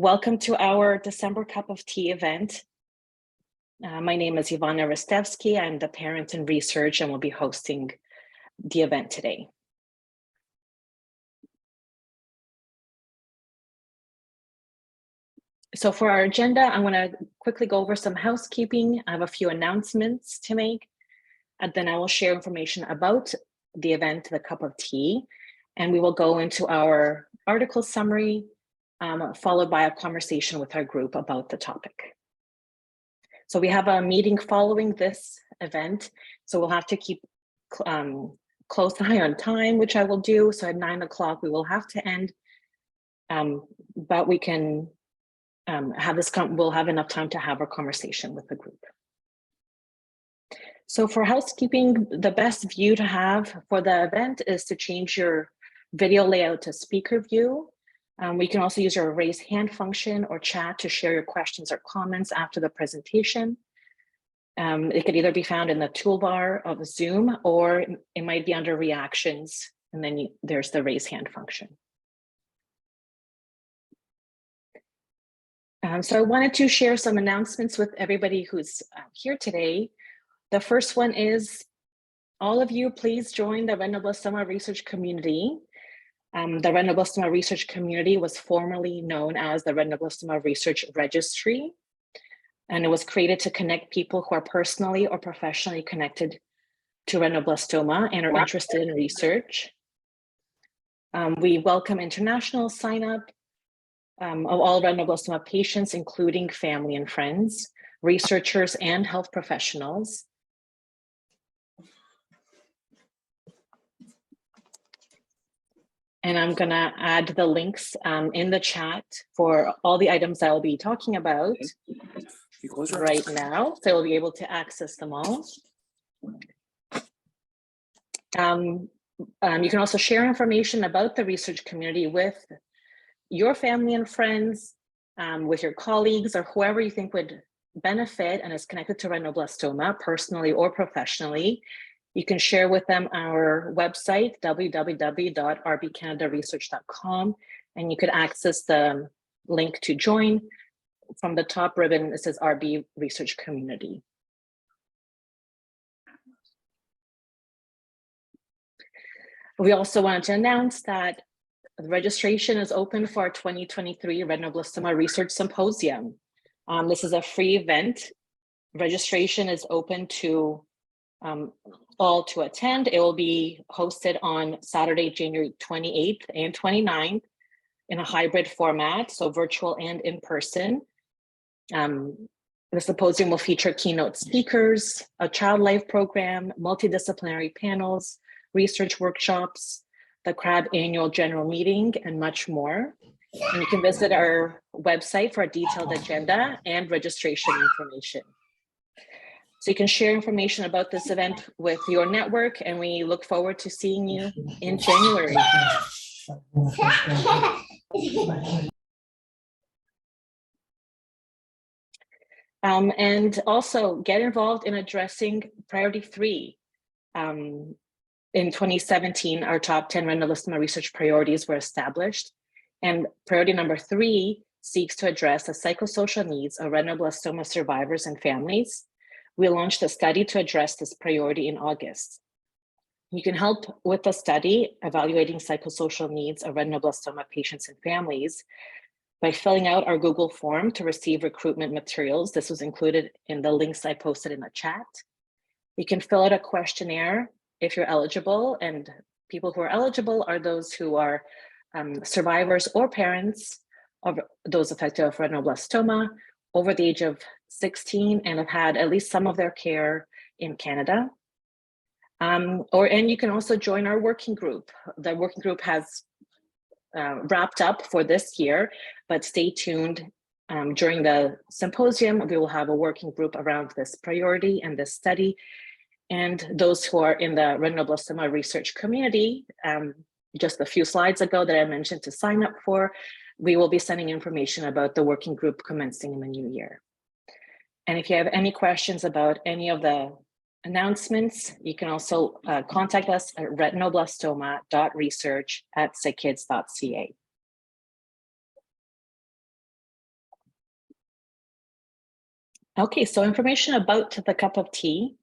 Welcome to our December Cup of Tea event. My name is Ivana Rastevsky. I'm the parent in research and will be hosting the event today. So for our agenda, I'm going to quickly go over some housekeeping. I have a few announcements to make, and then I will share information about the event, the Cup of Tea, and we will go into our article summary, followed by a conversation with our group about the topic. So we have a meeting following this event, so we'll have to keep close eye on time, which I will do. So at 9 o'clock, we will have to end, but we can we'll have enough time to have our conversation with the group. So for housekeeping, the best view to have for the event is to change your video layout to speaker view. We can also use your raise hand function or chat to share your questions or comments after the presentation. It could either be found in the toolbar of Zoom, or it might be under reactions, and then there's the raise hand function. So I wanted to share some announcements with everybody who's here today. The first one is, all of you, please join the retinoblastoma research community. The retinoblastoma research community was formerly known as the retinoblastoma research registry, and it was created to connect people who are personally or professionally connected to retinoblastoma and are interested in research. We welcome international sign-up of all retinoblastoma patients, including family and friends, researchers, and health professionals. And I'm gonna add the links in the chat for all the items I will be talking about right now, so you'll be able to access them all. You can also share information about the research community with your family and friends, with your colleagues, or whoever you think would benefit and is connected to retinoblastoma, personally or professionally. You can share with them our website, www.rbcanadaresearch.com, and you could access the link to join. From the top ribbon, it says RB Research Community. We also wanted to announce that the registration is open for our 2023 Retinoblastoma Research Symposium. This is a free event. Registration is open to all to attend. It will be hosted on Saturday, January 28th and 29th in a hybrid format, so virtual and in person. The symposium will feature keynote speakers, a child life program, multidisciplinary panels, research workshops, the CRAB annual general meeting, and much more. And you can visit our website for a detailed agenda and registration information. So you can share information about this event with your network, and we look forward to seeing you in January. And also get involved in addressing priority 3. In 2017, our top 10 retinoblastoma research priorities were established, and priority number 3 seeks to address the psychosocial needs of retinoblastoma survivors and families. We launched a study to address this priority in August. You can help with the study evaluating psychosocial needs of retinoblastoma patients and families by filling out our Google form to receive recruitment materials. This was included in the links I posted in the chat. You can fill out a questionnaire if you're eligible, and people who are eligible are those who are survivors or parents of those affected with retinoblastoma over the age of 16 and have had at least some of their care in Canada. And you can also join our working group. The working group has wrapped up for this year, but stay tuned. During the symposium, we will have a working group around this priority and this study. And those who are in the retinoblastoma research community, just a few slides ago that I mentioned to sign up for, we will be sending information about the working group commencing in the new year. And if you have any questions about any of the announcements, you can also contact us at retinoblastoma.research@sickkids.ca. Okay, so information about the cup of tea.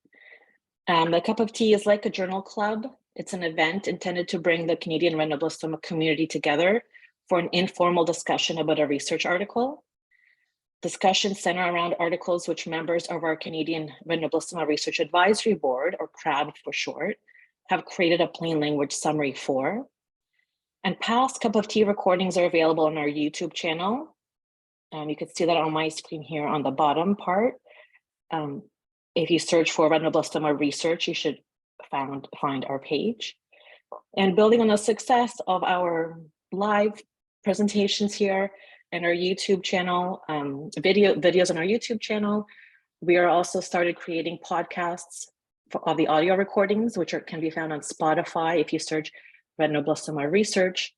The cup of tea is like a journal club. It's an event intended to bring the Canadian retinoblastoma community together for an informal discussion about a research article. Discussions center around articles which members of our Canadian Retinoblastoma Research Advisory Board, or CRAB for short, have created a plain language summary for. And past cup of tea recordings are available on our YouTube channel. You can see that on my screen here on the bottom part. If you search for retinoblastoma research, you should find our page. And building on the success of our live presentations here and our YouTube channel, videos on our YouTube channel, we are also started creating podcasts of the audio recordings, which can be found on Spotify if you search retinoblastoma research.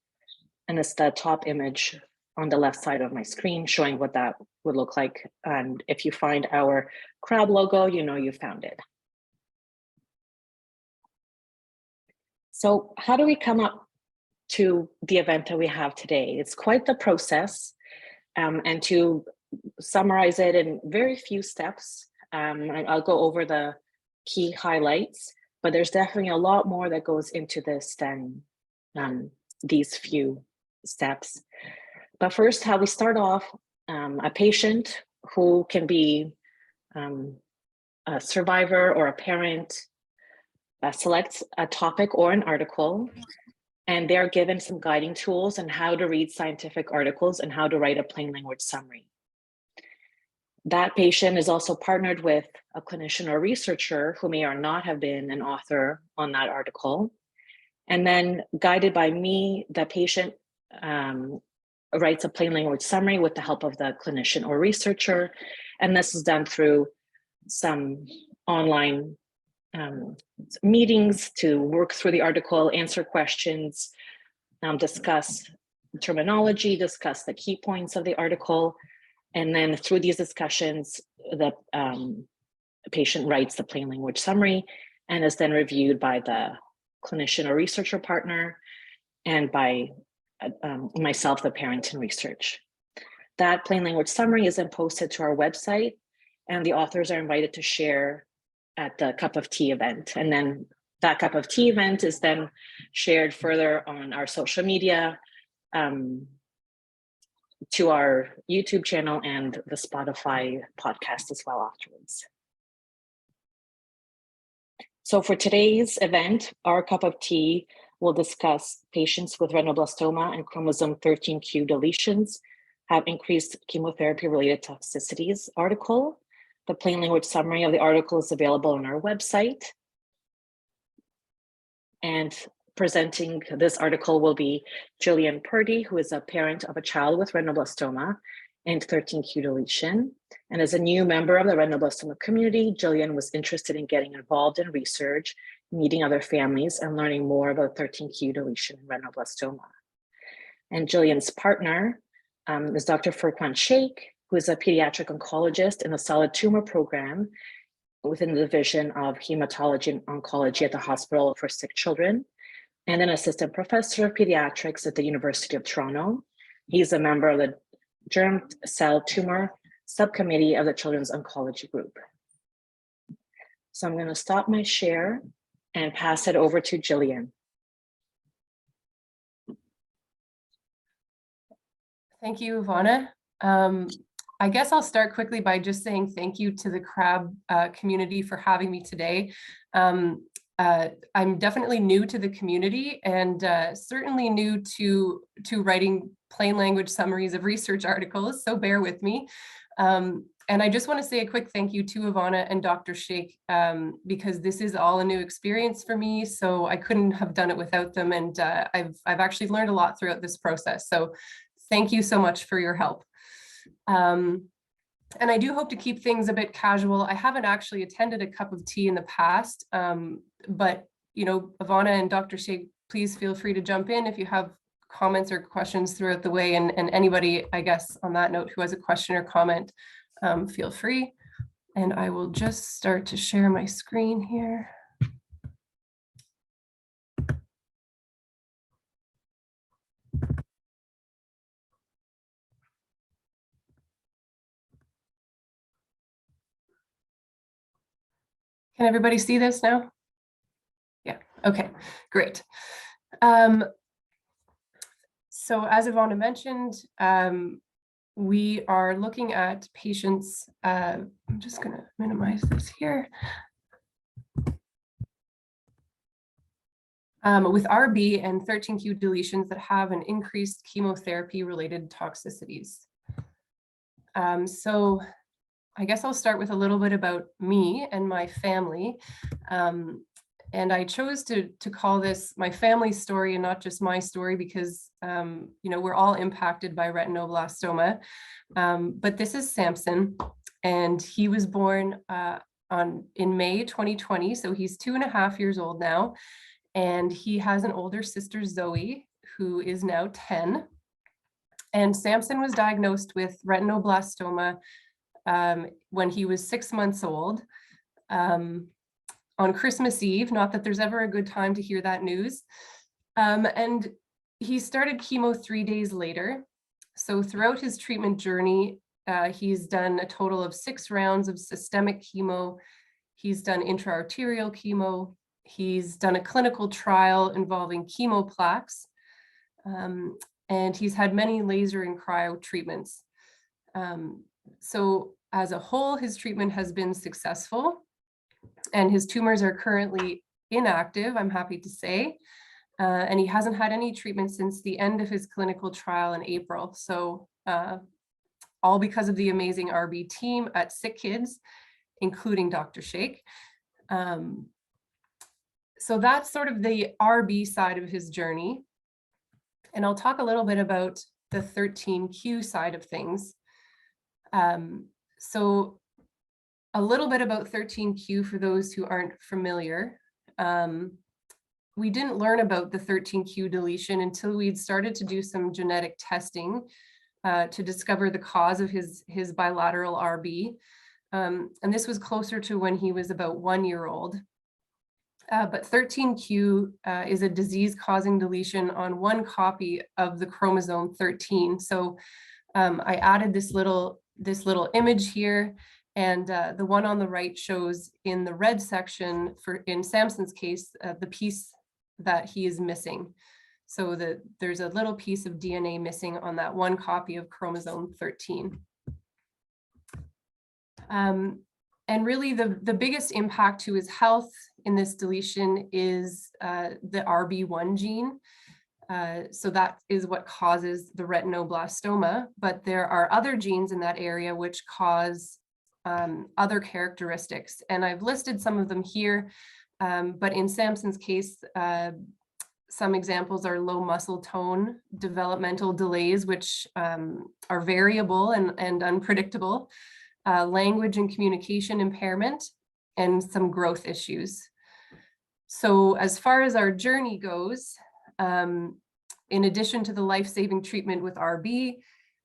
And it's the top image on the left side of my screen showing what that would look like. And if you find our crab logo, you know you found it. So how do we come up to the event that we have today? It's quite the process. And to summarize it in very few steps, I'll go over the key highlights, but there's definitely a lot more that goes into this than these few steps. But first, how we start off, a patient who can be a survivor or a parent selects a topic or an article, and they're given some guiding tools on how to read scientific articles and how to write a plain language summary. That patient is also partnered with a clinician or researcher who may or not have been an author on that article. And then guided by me, the patient writes a plain language summary with the help of the clinician or researcher. And this is done through some online meetings to work through the article, answer questions, discuss terminology, discuss the key points of the article. And then through these discussions, the patient writes the plain language summary and is then reviewed by the clinician or researcher partner and by myself, the parent in research. That plain language summary is then posted to our website, and the authors are invited to share at the cup of tea event. And then that cup of tea event is then shared further on our social media, to our YouTube channel and the Spotify podcast as well afterwards. So for today's event, our cup of tea will discuss patients with retinoblastoma and chromosome 13q deletions have increased chemotherapy-related toxicities article. The plain language summary of the article is available on our website. And presenting this article will be Jillian Purdy, who is a parent of a child with retinoblastoma and 13q deletion. And as a new member of the retinoblastoma community, Jillian was interested in getting involved in research, meeting other families, and learning more about 13q deletion and retinoblastoma. And Jillian's partner is Dr. Furqan Sheikh, who is a pediatric oncologist in the solid tumor program within the division of hematology and oncology at the Hospital for Sick Children, and an assistant professor of pediatrics at the University of Toronto. He's a member of the germ cell tumor subcommittee of the Children's Oncology Group. So I'm going to stop my share and pass it over to Jillian. Thank you, Ivana. I guess I'll start quickly by just saying thank you to the CRAB community for having me today. I'm definitely new to the community and certainly new to writing plain language summaries of research articles, so bear with me. And I just want to say a quick thank you to Ivana and Dr. Sheikh because this is all a new experience for me, so I couldn't have done it without them, and I've actually learned a lot throughout this process. So thank you so much for your help. And I do hope to keep things a bit casual. I haven't actually attended a cup of tea in the past, but you know, Ivana and Dr. Sheikh, please feel free to jump in if you have comments or questions throughout the way. And anybody, I guess, on that note, who has a question or comment, feel free. And I will just start to share my screen here. Can everybody see this now? Yeah, okay, great. So as Ivana mentioned, we are looking at patients, I'm just gonna minimize this here. With RB and 13q deletions that have an increased chemotherapy-related toxicities. So I guess I'll start with a little bit about me and my family. And I chose to call this my family story and not just my story because, you know, we're all impacted by retinoblastoma. But this is Samson, and he was born in May 2020. So he's 2.5 years old now. And he has an older sister, Zoe, who is now 10. And Samson was diagnosed with retinoblastoma when he was 6 months old on Christmas Eve. Not that there's ever a good time to hear that news. And he started chemo 3 days later. So throughout his treatment journey, he's done a total of 6 rounds of systemic chemo. He's done intra-arterial chemo. He's done a clinical trial involving chemoplaques. And he's had many laser and cryo treatments. So as a whole, his treatment has been successful, and his tumors are currently inactive, I'm happy to say. And he hasn't had any treatment since the end of his clinical trial in April. So all because of the amazing RB team at Sick Kids, including Dr. Sheikh. So that's sort of the RB side of his journey. And I'll talk a little bit about the 13q side of things. So a little bit about 13q for those who aren't familiar. We didn't learn about the 13q deletion until we'd started to do some genetic testing to discover the cause of his bilateral RB. And this was closer to when he was about 1 year old. But 13q is a disease-causing deletion on one copy of the chromosome 13. So I added this little image here, and the one on the right shows in the red section, in Samson's case, the piece that he is missing. So there's a little piece of DNA missing on that one copy of chromosome 13. And really the biggest impact to his health in this deletion is the RB1 gene. So that is what causes the retinoblastoma, but there are other genes in that area which cause other characteristics. And I've listed some of them here, but in Samson's case, some examples are low muscle tone, developmental delays, which are variable and unpredictable, language and communication impairment, and some growth issues. So as far as our journey goes, in addition to the life-saving treatment with RB,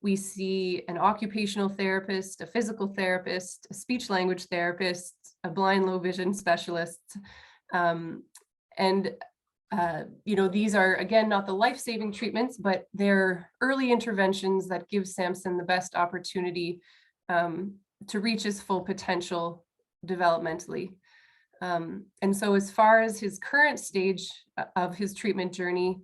we see an occupational therapist, a physical therapist, a speech language therapist, a blind low vision specialist. You know, these are, again, not the life-saving treatments, but they're early interventions that give Samson the best opportunity to reach his full potential developmentally. And so as far as his current stage of his treatment journey,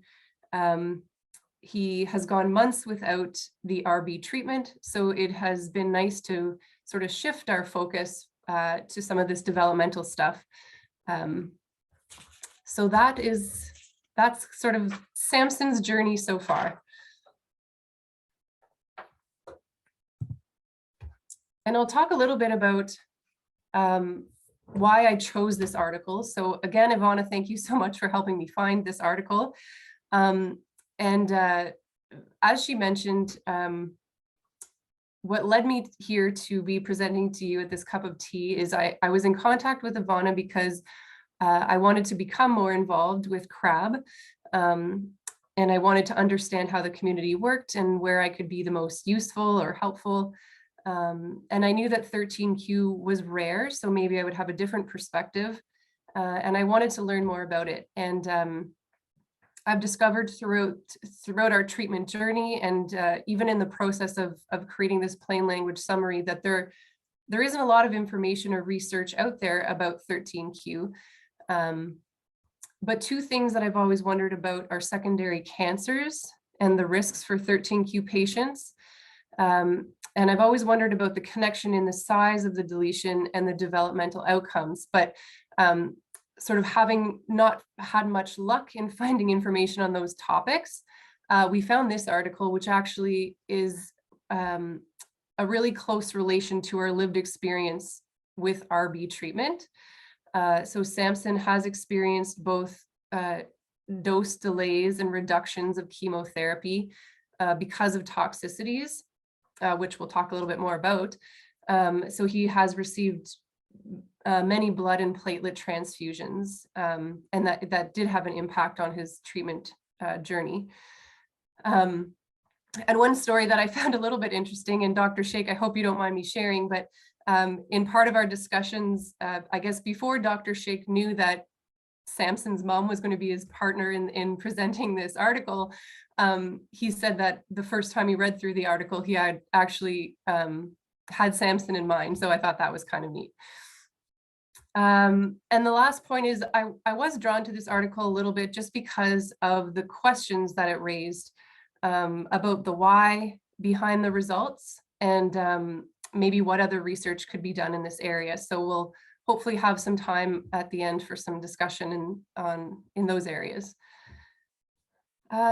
he has gone months without the RB treatment. So it has been nice to sort of shift our focus to some of this developmental stuff. So that's sort of Samson's journey so far. And I'll talk a little bit about why I chose this article. So again, Ivana, thank you so much for helping me find this article. As she mentioned, what led me here to be presenting to you at this cup of tea is I was in contact with Ivana because I wanted to become more involved with CRAB. And I wanted to understand how the community worked and where I could be the most useful or helpful. And I knew that 13q was rare, so maybe I would have a different perspective. And I wanted to learn more about it. And I've discovered throughout our treatment journey, and even in the process of creating this plain language summary, that there there isn't a lot of information or research out there about 13q. But two things that I've always wondered about are secondary cancers and the risks for 13q patients. And I've always wondered about the connection in the size of the deletion and the developmental outcomes, but sort of having not had much luck in finding information on those topics, we found this article, which actually is a really close relation to our lived experience with RB treatment. So Samson has experienced both dose delays and reductions of chemotherapy because of toxicities, which we'll talk a little bit more about. So he has received many blood and platelet transfusions, and that did have an impact on his treatment journey. And one story that I found a little bit interesting, and Dr. Sheikh, I hope you don't mind me sharing, but in part of our discussions, I guess before Dr. Sheikh knew that Samson's mom was going to be his partner in presenting this article, he said that the first time he read through the article, he had actually had Samson in mind. So I thought that was kind of neat. And the last point is I was drawn to this article a little bit just because of the questions that it raised about the why behind the results and maybe what other research could be done in this area. So we'll hopefully have some time at the end for some discussion in those areas.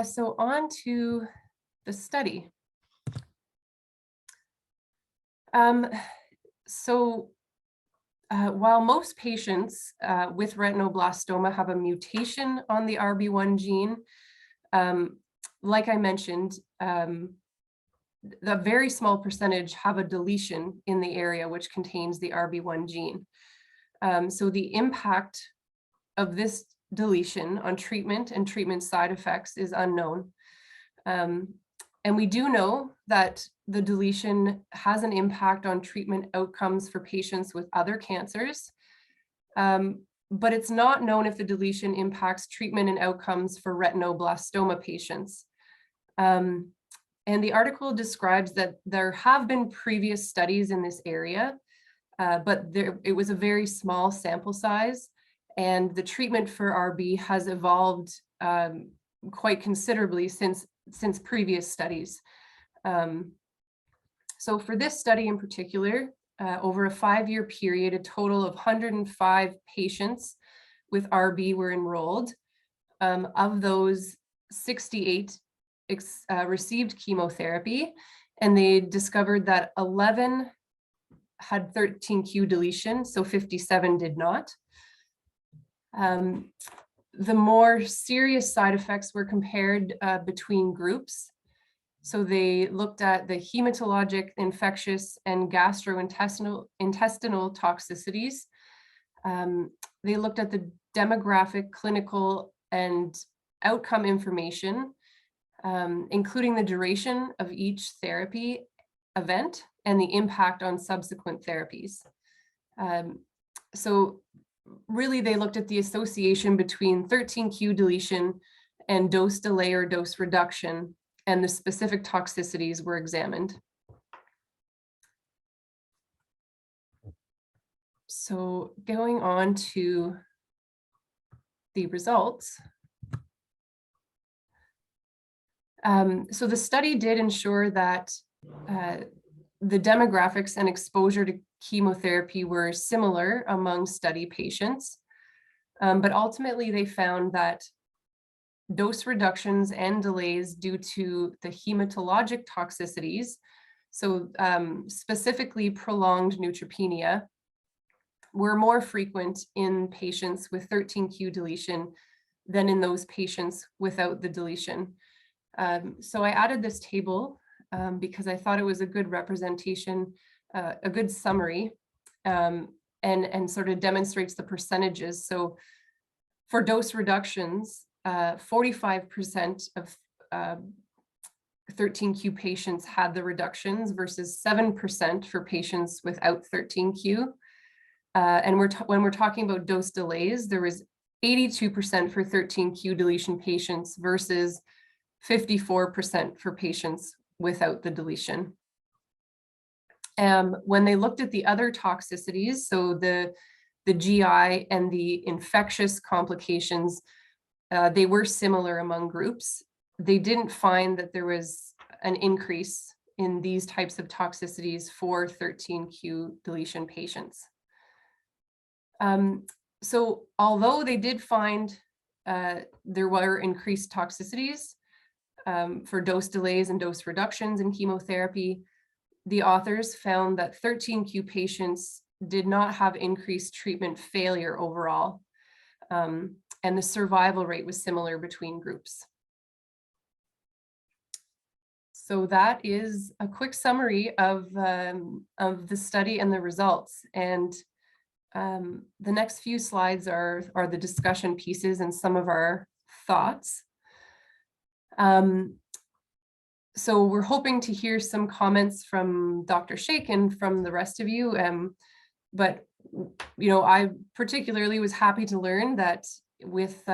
So on to the study. While most patients with retinoblastoma have a mutation on the RB1 gene, like I mentioned, the very small percentage have a deletion in the area which contains the RB1 gene. So the impact of this deletion on treatment and treatment side effects is unknown. And we do know that the deletion has an impact on treatment outcomes for patients with other cancers, but it's not known if the deletion impacts treatment and outcomes for retinoblastoma patients. And the article describes that there have been previous studies in this area, but it was a very small sample size, and the treatment for RB has evolved quite considerably since previous studies. So for this study in particular, over a 5-year period, a total of 105 patients with RB were enrolled. Of those, 68 received chemotherapy, and they discovered that 11 had 13q deletion, so 57 did not. The more serious side effects were compared between groups. So they looked at the hematologic, infectious, and gastrointestinal toxicities. They looked at the demographic, clinical, and outcome information, including the duration of each therapy event and the impact on subsequent therapies. So really, they looked at the association between 13q deletion and dose delay or dose reduction, and the specific toxicities were examined. So going on to the results. So the study did ensure that the demographics and exposure to chemotherapy were similar among study patients, but ultimately they found that dose reductions and delays due to the hematologic toxicities, so specifically prolonged neutropenia, were more frequent in patients with 13q deletion than in those patients without the deletion. So I added this table because I thought it was a good representation, a good summary, and sort of demonstrates the percentages. So for dose reductions, 45% of 13q patients had the reductions versus 7% for patients without 13q. And when we're talking about dose delays, there was 82% for 13q deletion patients versus 54% for patients without the deletion. When they looked at the other toxicities, so the GI and the infectious complications, they were similar among groups. They didn't find that there was an increase in these types of toxicities for 13q deletion patients. So although they did find there were increased toxicities for dose delays and dose reductions in chemotherapy, the authors found that 13q patients did not have increased treatment failure overall, and the survival rate was similar between groups. So that is a quick summary of the study and the results. And the next few slides are the discussion pieces and some of our thoughts. So we're hoping to hear some comments from Dr. Sheikh and from the rest of you. But I particularly was happy to learn that with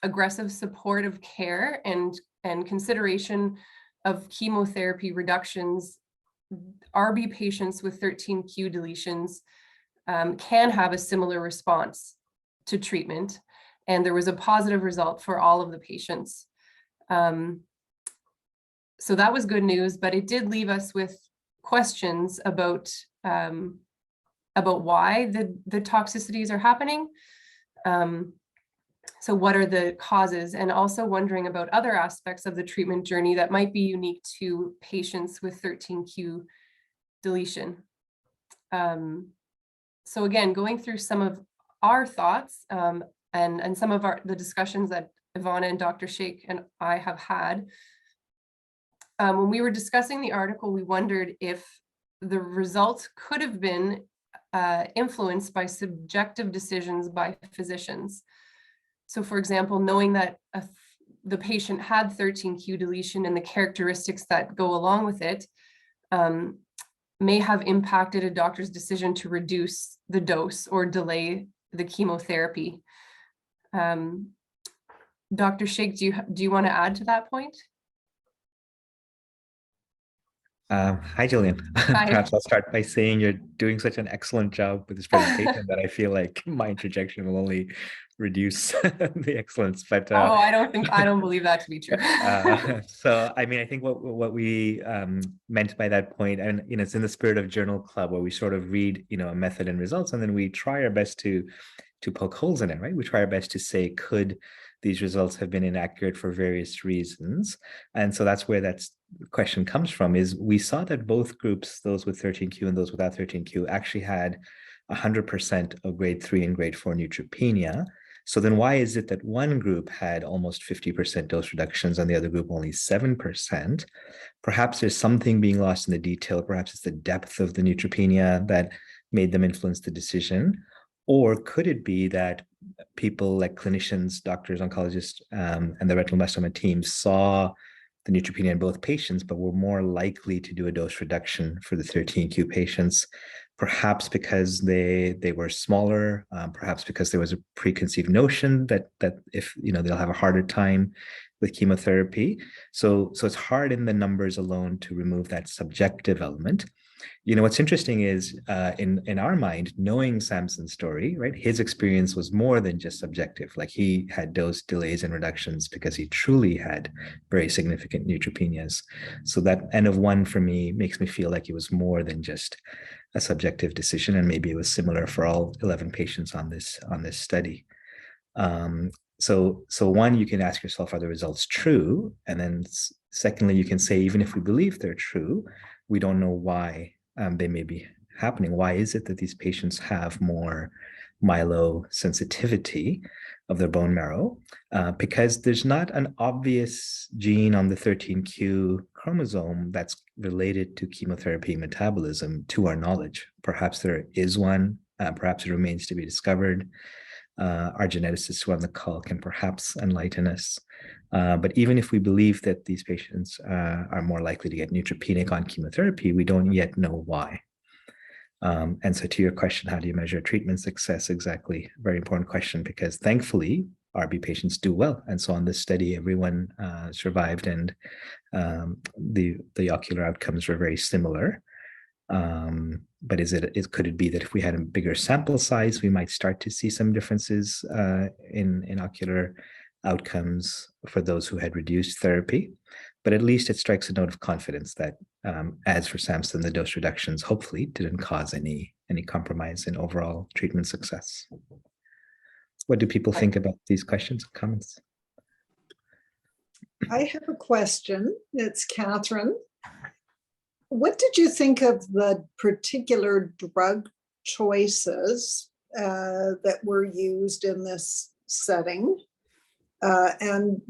aggressive supportive care and consideration of chemotherapy reductions, RB patients with 13q deletions can have a similar response to treatment. And there was a positive result for all of the patients. So that was good news, but it did leave us with questions about why the toxicities are happening. So what are the causes, and also wondering about other aspects of the treatment journey that might be unique to patients with 13q deletion. So again, going through some of our thoughts and some of the discussions that Ivana and Dr. Sheikh and I have had. When we were discussing the article, we wondered if the results could have been influenced by subjective decisions by physicians. So for example, knowing that the patient had 13q deletion and the characteristics that go along with it may have impacted a doctor's decision to reduce the dose or delay the chemotherapy. Dr. Sheikh, do you want to add to that point? Hi, Jillian. Hi. Perhaps I'll start by saying you're doing such an excellent job with this presentation that I feel like my interjection will only reduce the excellence. But I don't believe that to be true. So I mean, I think what we meant by that point, and it's in the spirit of journal club, where we sort of read a method and results, and then we try our best to poke holes in it, right? We try our best to say, could these results have been inaccurate for various reasons? And so that's where that question comes from, is we saw that both groups, those with 13q and those without 13q, actually had 100% of grade 3 and grade 4 neutropenia. So then why is it that one group had almost 50% dose reductions and the other group only 7%? Perhaps there's something being lost in the detail. Perhaps it's the depth of the neutropenia that made them influence the decision. Or could it be that people like clinicians, doctors, oncologists, and the retinoblastoma team saw the neutropenia in both patients, but were more likely to do a dose reduction for the 13q patients, perhaps because they were smaller, perhaps because there was a preconceived notion that if they'll have a harder time with chemotherapy. So it's hard in the numbers alone to remove that subjective element. What's interesting is in our mind, knowing Samson's story, right? His experience was more than just subjective. Like, he had dose delays and reductions because he truly had very significant neutropenias. So that N of 1 for me makes me feel like it was more than just a subjective decision, and maybe it was similar for all 11 patients on this study. So one, you can ask yourself, are the results true? And then secondly, you can say, even if we believe they're true, we don't know why they may be happening. Why is it that these patients have more myelosensitivity of their bone marrow? Because there's not an obvious gene on the 13q chromosome that's related to chemotherapy metabolism, to our knowledge. Perhaps there is one, perhaps it remains to be discovered. Our geneticists who are on the call can perhaps enlighten us. But even if we believe that these patients are more likely to get neutropenic on chemotherapy, we don't yet know why. And so to your question, how do you measure treatment success? Exactly. Very important question, because thankfully, RB patients do well. And so on this study, everyone survived, and the ocular outcomes were very similar. But could it be that if we had a bigger sample size, we might start to see some differences in ocular outcomes for those who had reduced therapy? But at least it strikes a note of confidence that, as for Samson, the dose reductions hopefully didn't cause any compromise in overall treatment success. What do people think about these questions and comments? I have a question. It's Catherine. What did you think of the particular drug choices that were used in this setting? And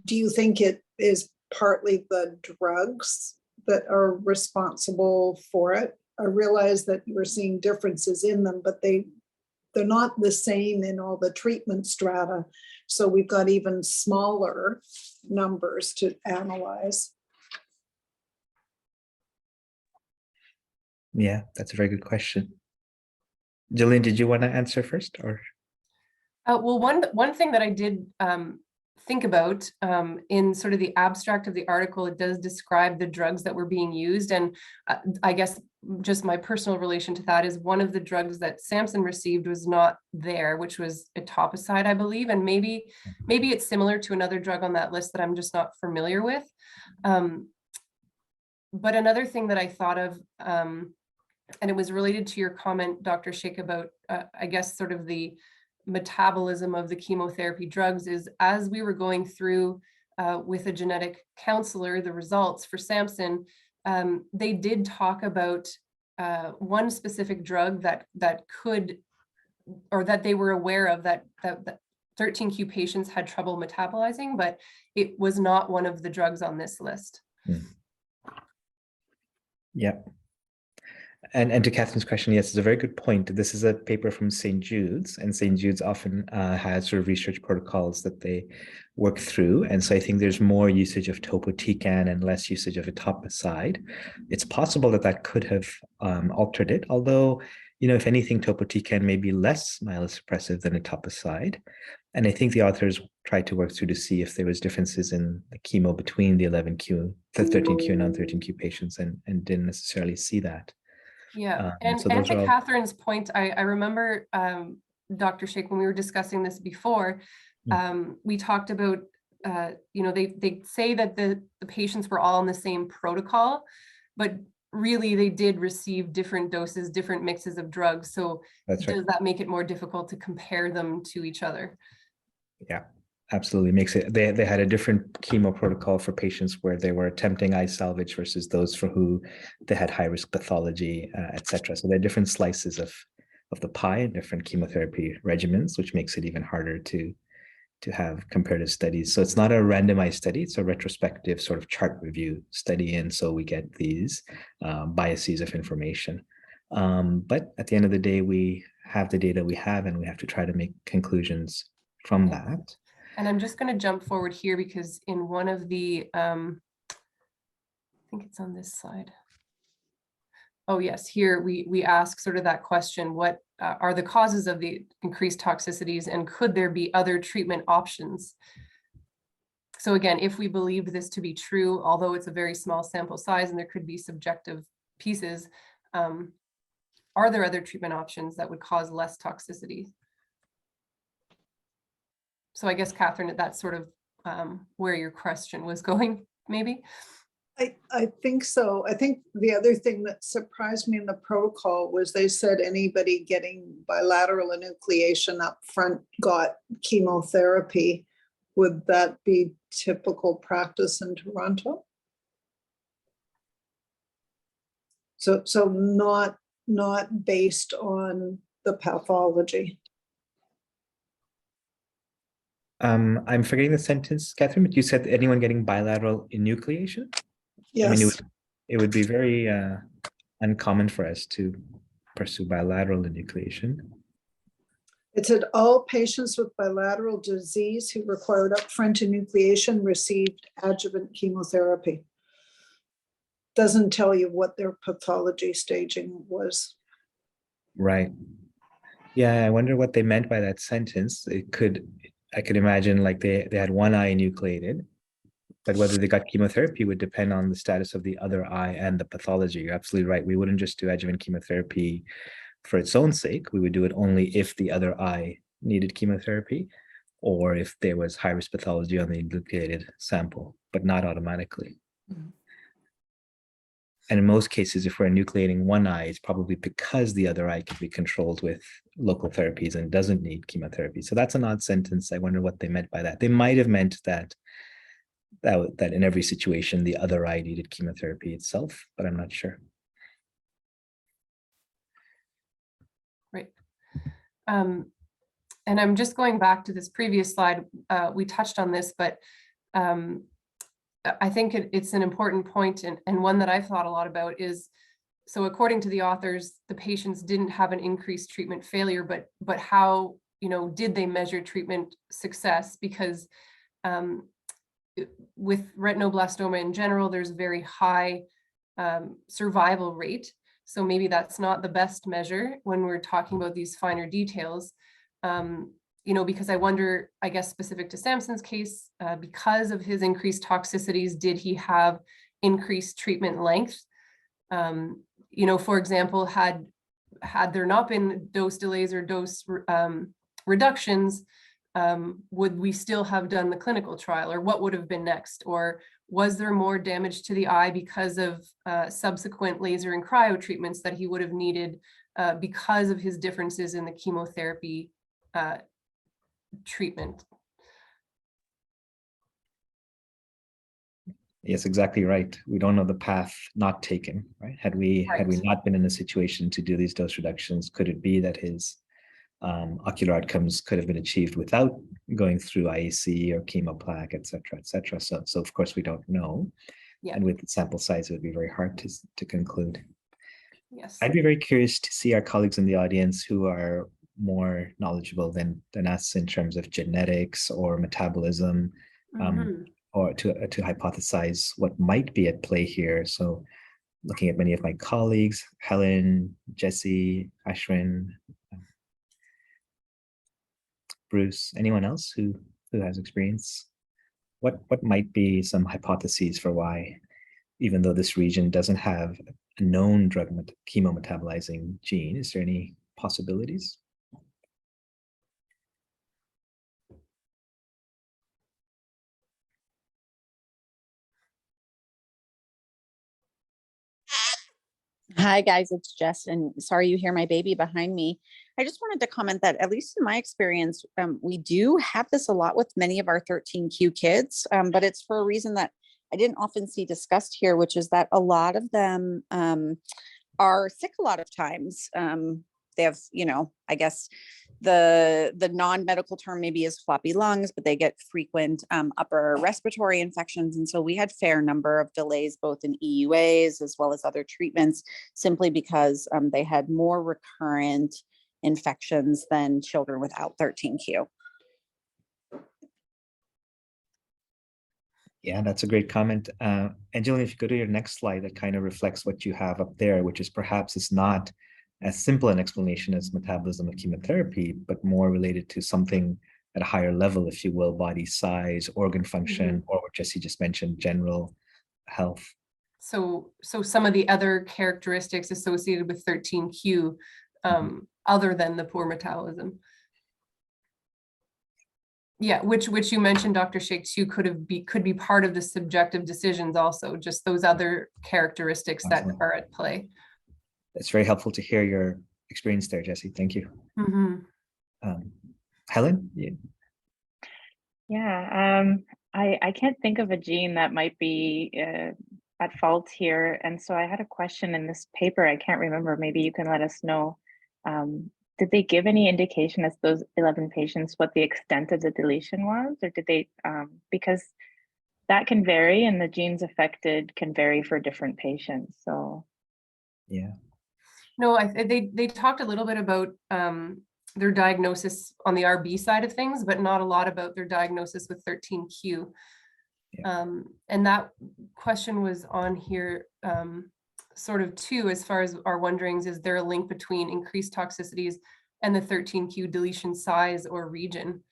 do you think it is partly the drugs that are responsible for it? I realize that we're seeing differences in them, but they're not the same in all the treatment strata. So we've got even smaller numbers to analyze. Yeah, that's a very good question. Jillian, did you want to answer first, or? Well, one thing that I did think about in sort of the abstract of the article, it does describe the drugs that were being used. And I guess just my personal relation to that is one of the drugs that Samson received was not there, which was etoposide, I believe. And maybe it's similar to another drug on that list that I'm just not familiar with. But another thing that I thought of, and it was related to your comment, Dr. Sheikh, about, I guess, sort of the metabolism of the chemotherapy drugs, is as we were going through with a genetic counselor, the results for Samson, they did talk about one specific drug that could, or that they were aware of, that 13q patients had trouble metabolizing, but it was not one of the drugs on this list. Yeah. And to Catherine's question, yes, it's a very good point. This is a paper from St. Jude's, and St. Jude's often has sort of research protocols that they work through. And so I think there's more usage of topotecan and less usage of etoposide. It's possible that that could have altered it, although, you know, if anything, topotecan may be less myelosuppressive than etoposide. And I think the authors tried to work through to see if there was differences in the chemo between the 13q and non-13q patients, and didn't necessarily see that. Yeah, so and to all... Catherine's point, I remember, Dr. Sheikh, when we were discussing this before, we talked about, you know, they say that the patients were all on the same protocol, but really they did receive different doses, different mixes of drugs. So That's right. Does that make it more difficult to compare them to each other? Yeah, absolutely. Makes it, they had a different chemo protocol for patients where they were attempting eye salvage versus those for who they had high risk pathology, etc. So they're different slices of the pie and different chemotherapy regimens, which makes it even harder to have comparative studies. So it's not a randomized study, it's a retrospective sort of chart review study. And so we get these biases of information. But at the end of the day, we have the data we have, and we have to try to make conclusions from that. And I'm just going to jump forward here because in one of the, I think it's on this slide. Oh yes, here we ask sort of that question, what are the causes of the increased toxicities, and could there be other treatment options? So again, if we believe this to be true, although it's a very small sample size and there could be subjective pieces, are there other treatment options that would cause less toxicity? So I guess, Catherine, that's sort of where your question was going, maybe? I think so. I think the other thing that surprised me in the protocol was they said anybody getting bilateral enucleation up front got chemotherapy. Would that be typical practice in Toronto? So not based on the pathology. I'm forgetting the sentence, Catherine, but you said anyone getting bilateral enucleation? Yes. I mean, it would be very uncommon for us to pursue bilateral enucleation. It said all patients with bilateral disease who required upfront enucleation received adjuvant chemotherapy. Doesn't tell you what their pathology staging was. Right. Yeah, I wonder what they meant by that sentence. I could imagine like they had one eye enucleated, But whether they got chemotherapy would depend on the status of the other eye and the pathology. You're absolutely right. We wouldn't just do adjuvant chemotherapy for its own sake. We would do it only if the other eye needed chemotherapy or if there was high-risk pathology on the enucleated sample, but not automatically. Mm-hmm. And in most cases, if we're enucleating one eye, it's probably because the other eye can be controlled with local therapies and doesn't need chemotherapy. So that's an odd sentence. I wonder what they meant by that. They might have meant that in every situation, the other eye needed chemotherapy itself, but I'm not sure. Right. And I'm just going back to this previous slide. We touched on this, but I think it's an important point, and one that I've thought a lot about is, so according to the authors, the patients didn't have an increased treatment failure, but how, did they measure treatment success? Because with retinoblastoma in general, there's a very high survival rate. So maybe that's not the best measure when we're talking about these finer details. Because I wonder, I guess specific to Samson's case, because of his increased toxicities, did he have increased treatment length? For example, had there not been dose delays or dose reductions, would we still have done the clinical trial, or what would have been next? Or was there more damage to the eye because of subsequent laser and cryo treatments that he would have needed because of his differences in the chemotherapy treatment? Yes, exactly right. We don't know the path not taken, right? Had we not been in a situation to do these dose reductions, could it be that his ocular outcomes could have been achieved without going through IEC or chemoplaque, et cetera, et cetera? So of course we don't know. Yeah. And with the sample size, it would be very hard to conclude. Yes. I'd be very curious to see our colleagues in the audience who are more knowledgeable than us in terms of genetics or metabolism, or to hypothesize what might be at play here. So looking at many of my colleagues, Helen, Jesse, Ashwin, Bruce, anyone else who has experience? What might be some hypotheses for why, even though this region doesn't have a known drug chemometabolizing gene, is there any possibilities? Hi guys, it's Jess, and sorry you hear my baby behind me. I just wanted to comment that, at least in my experience, we do have this a lot with many of our 13q kids, but it's for a reason that I didn't often see discussed here, which is that a lot of them are sick a lot of times. They have, I guess the non-medical term maybe is floppy lungs, but they get frequent upper respiratory infections. And so we had fair number of delays, both in EUAs as well as other treatments, simply because they had more recurrent infections than children without 13q. Yeah, that's a great comment. And Jillian, if you go to your next slide, that kind of reflects what you have up there, which is perhaps it's not as simple an explanation as metabolism of chemotherapy, but more related to something at a higher level, if you will, body size, organ function, or what Jesse just mentioned, general health. So some of the other characteristics associated with 13q, other than the poor metabolism. Yeah, which you mentioned, Dr. Sheikh, too, could be part of the subjective decisions also, just those other characteristics that are at play. It's very helpful to hear your experience there, Jesse. Thank you. Helen? Yeah, I can't think of a gene that might be at fault here. And so I had a question in this paper. I can't remember. Maybe you can let us know. Did they give any indication as those 11 patients what the extent of the deletion was? Or did they, because that can vary and the genes affected can vary for different patients. So. Yeah. No, they talked a little bit about their diagnosis on the RB side of things, but not a lot about their diagnosis with 13q. Yeah. And that question was on here sort of too, as far as our wonderings, is there a link between increased toxicities and the 13q deletion size or region?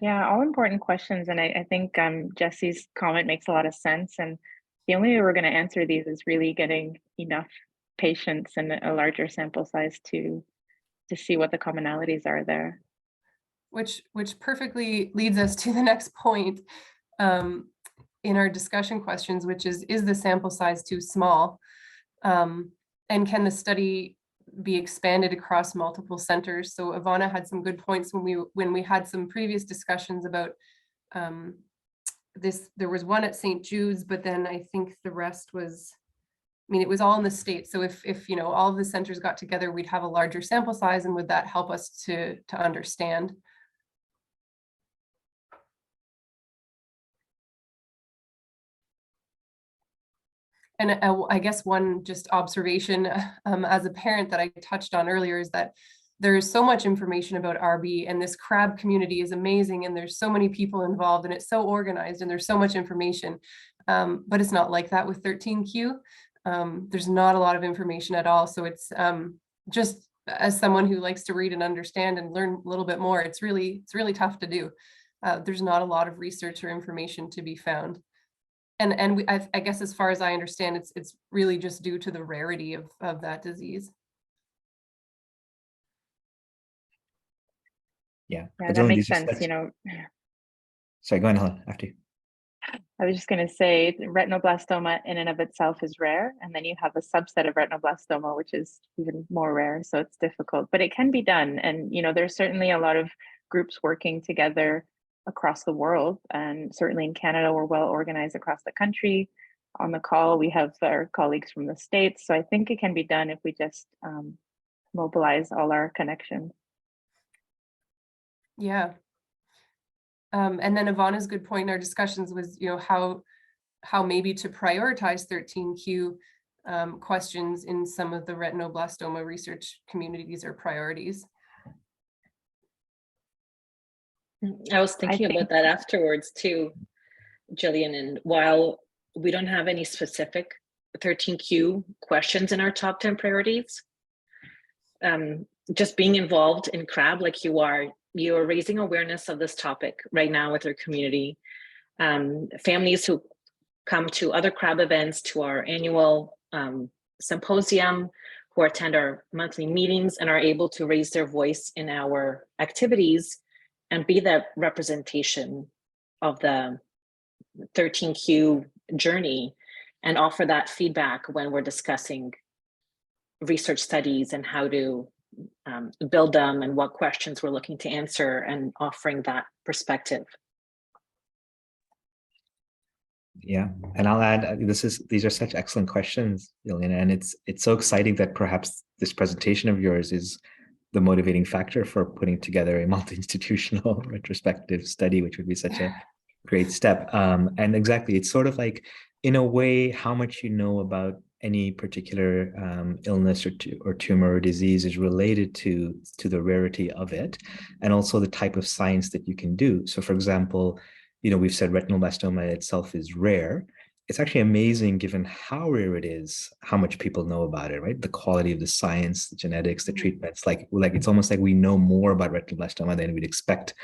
Yeah, all important questions. And I think Jesse's comment makes a lot of sense. And the only way we're going to answer these is really getting enough patients and a larger sample size to see what the commonalities are there. Which perfectly leads us to the next point in our discussion questions, which is the sample size too small? And can the study be expanded across multiple centers? So Ivana had some good points when we had some previous discussions about this. There was one at St. Jude's, but then I think the rest was, I mean, it was all in the States. So if you know, all of the centers got together, we'd have a larger sample size, and would that help us to understand? And I guess one just observation as a parent that I touched on earlier is that there is so much information about RB, and this CRAB community is amazing, and there's so many people involved, and it's so organized, and there's so much information, but it's not like that with 13Q. There's not a lot of information at all. So it's just, as someone who likes to read and understand and learn a little bit more, it's really tough to do. There's not a lot of research or information to be found. And I guess, as far as I understand, it's really just due to the rarity of that disease. Yeah, Yeah, that makes sense. You know, sorry, go on, Helen, after you. I was just going to say retinoblastoma in and of itself is rare. And then you have a subset of retinoblastoma, which is even more rare. So it's difficult, but it can be done. And, you know, there's certainly a lot of groups working together across the world. And certainly in Canada, we're well organized across the country. On the call, we have our colleagues from the States. So I think it can be done if we just mobilize all our connections. Yeah. And then Ivana's good point in our discussions was, you know, how maybe to prioritize 13Q questions in some of the retinoblastoma research communities or priorities. I was thinking about that afterwards too, Jillian. And while we don't have any specific 13Q questions in our top 10 priorities, just being involved in CRAB like you're raising awareness of this topic right now with our community. Families who come to other CRAB events, to our annual symposium, who attend our monthly meetings and are able to raise their voice in our activities and be that representation of the 13Q journey and offer that feedback when we're discussing research studies and how to build them and what questions we're looking to answer, and offering that perspective. Yeah, and I'll add, these are such excellent questions, Yelena, and it's so exciting that perhaps this presentation of yours is the motivating factor for putting together a multi-institutional retrospective study, which would be such a great step. And exactly, it's sort of like, in a way, how much you know about any particular illness or tumor or disease is related to the rarity of it, and also the type of science that you can do. So, for example, you know, we've said retinoblastoma itself is rare. It's actually amazing, given how rare it is, how much people know about it, right? The quality of the science, the genetics, the treatments, like it's almost like we know more about retinoblastoma than we'd expect,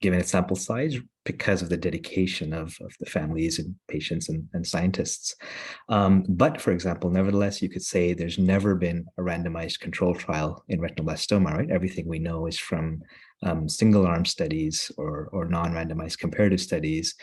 given its sample size, because of the dedication of the families and patients and scientists. But for example, nevertheless, you could say there's never been a randomized control trial in retinoblastoma, right? Everything we know is from single arm studies or non-randomized comparative studies.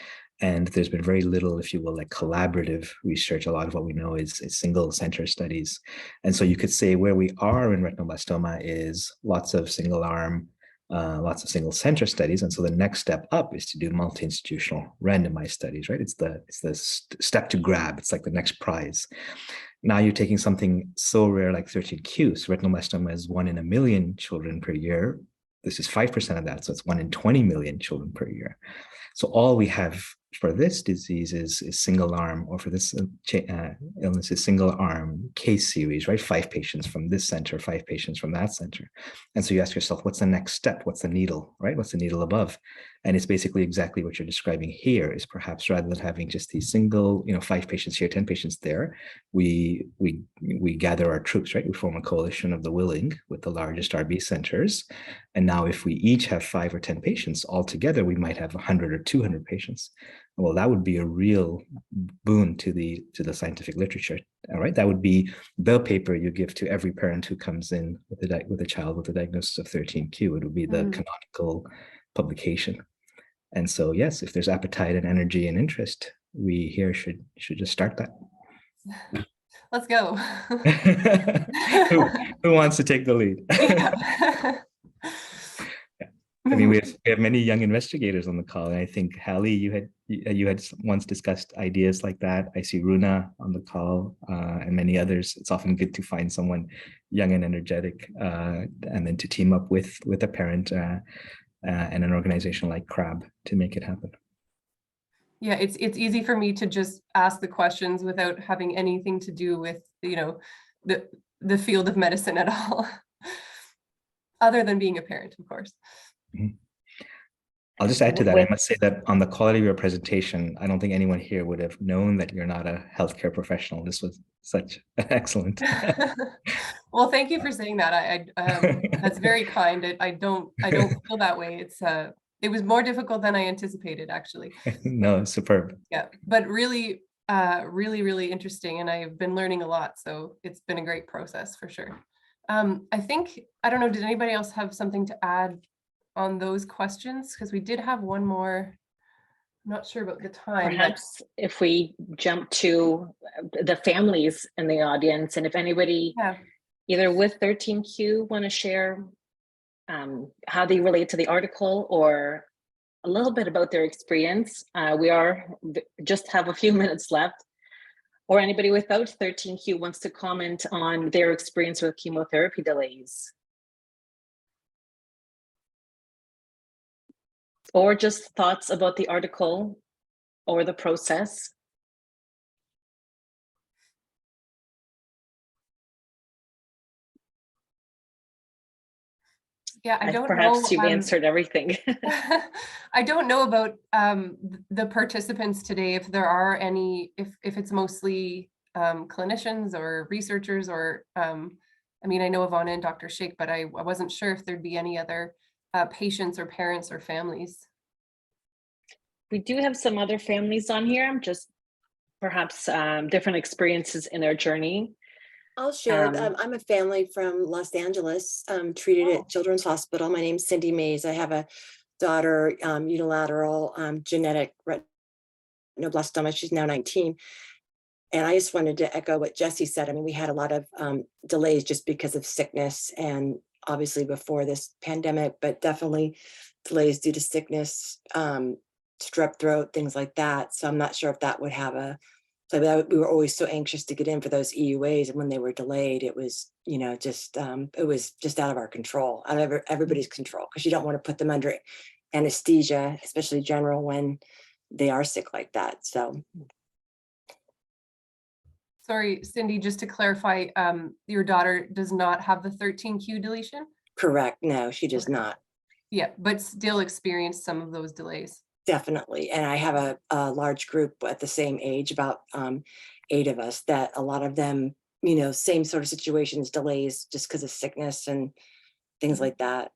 And there's been very little, if you will, like collaborative research. A lot of what we know is single center studies. And so you could say where we are in retinoblastoma is lots of single arm, lots of single center studies. And so the next step up is to do multi-institutional randomized studies, right? It's the step to grab. It's like the next prize. Now you're taking something so rare like 13Q. So retinoblastoma is 1 in a million children per year. This is 5% of that. So it's 1 in 20 million children per year. So all we have for this disease is single arm, or for this illness is single arm case series, right? 5 patients from this center, 5 patients from that center. And so you ask yourself, what's the next step? What's the needle, right? What's the needle above? And it's basically exactly what you're describing here, is perhaps rather than having just these single, 5 patients here, 10 patients there, we gather our troops, right? We form a coalition of the willing with the largest RB centers. And now if we each have 5 or 10 patients, altogether, we might have 100 or 200 patients. Well, that would be a real boon to the scientific literature. All right, that would be the paper you give to every parent who comes in with a child with a diagnosis of 13q. It would be the canonical publication. And so, yes, if there's appetite and energy and interest, we here should just start that. Let's go. Who wants to take the lead? Yeah. I mean, we have many young investigators on the call, and I think Hallie, you had once discussed ideas like that. I see Runa on the call, and many others. It's often good to find someone young and energetic, and then to team up with a parent and an organization like CRAB to make it happen. Yeah, it's easy for me to just ask the questions without having anything to do with, the field of medicine at all, other than being a parent, of course. Mm-hmm. I'll just add to that. I must say that on the quality of your presentation, I don't think anyone here would have known that you're not a healthcare professional. This was such excellent. Well, thank you for saying that. That's very kind. I don't feel that way. It was more difficult than I anticipated, actually. No, superb. Yeah, but really, really interesting, and I've been learning a lot. So it's been a great process for sure. I don't know, did anybody else have something to add on those questions? Because we did have one more. I'm not sure about the time. Perhaps if we jump to the families in the audience, and if anybody either with 13q want to share how they relate to the article or a little bit about their experience. We just have a few minutes left. Or anybody without 13q wants to comment on their experience with chemotherapy delays. Or just thoughts about the article or the process. Yeah, I don't know. Perhaps you've answered everything. I don't know about the participants today, if there are any, if it's mostly clinicians or researchers or, I mean, I know Ivana and Dr. Sheikh, but I wasn't sure if there'd be any other patients or parents or families. We do have some other families on here, just perhaps different experiences in their journey. I'll share. I'm a family from Los Angeles, treated at Children's Hospital. My name's Cindy Mays. I have a daughter, unilateral genetic retinoblastoma. She's now 19. And I just wanted to echo what Jesse said. I mean, we had a lot of delays just because of sickness and obviously before this pandemic, but definitely delays due to sickness, strep throat, things like that. So I'm not sure if that would have a, so we were always so anxious to get in for those EUAs, and when they were delayed, it was, just it was just out of our control, out of everybody's control, because you don't want to put them under anesthesia, especially general, when they are sick like that. So, sorry, Cindy, just to clarify, your daughter does not have the 13q deletion? Correct. No, she does not. Yeah, but still experienced some of those delays. Definitely. And I have a large group at the same age, about 8 of us, that a lot of them, same sort of situations, delays just because of sickness and things like that.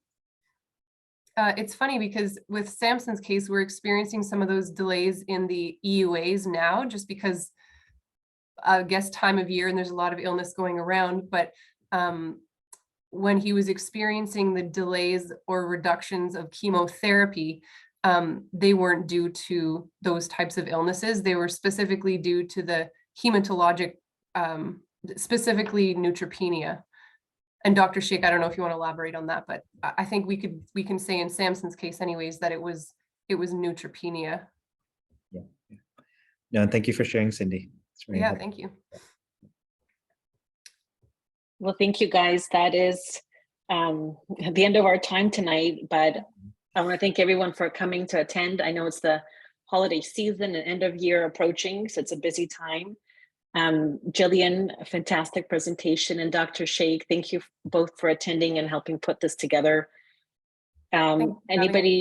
It's funny because with Samson's case, we're experiencing some of those delays in the EUAs now, just because I guess time of year and there's a lot of illness going around. But when he was experiencing the delays or reductions of chemotherapy, they weren't due to those types of illnesses. They were specifically due to the hematologic, specifically neutropenia. And Dr. Sheikh, I don't know if you want to elaborate on that, but I think we can say in Samson's case anyways, that it was neutropenia. Yeah. No, thank you for sharing, Cindy. Yeah, important. Thank you. Well, thank you guys. That is the end of our time tonight, but I want to thank everyone for coming to attend. I know it's the holiday season and end of year approaching, so it's a busy time. Jillian, a fantastic presentation, and Dr. Sheikh, thank you both for attending and helping put this together. Anybody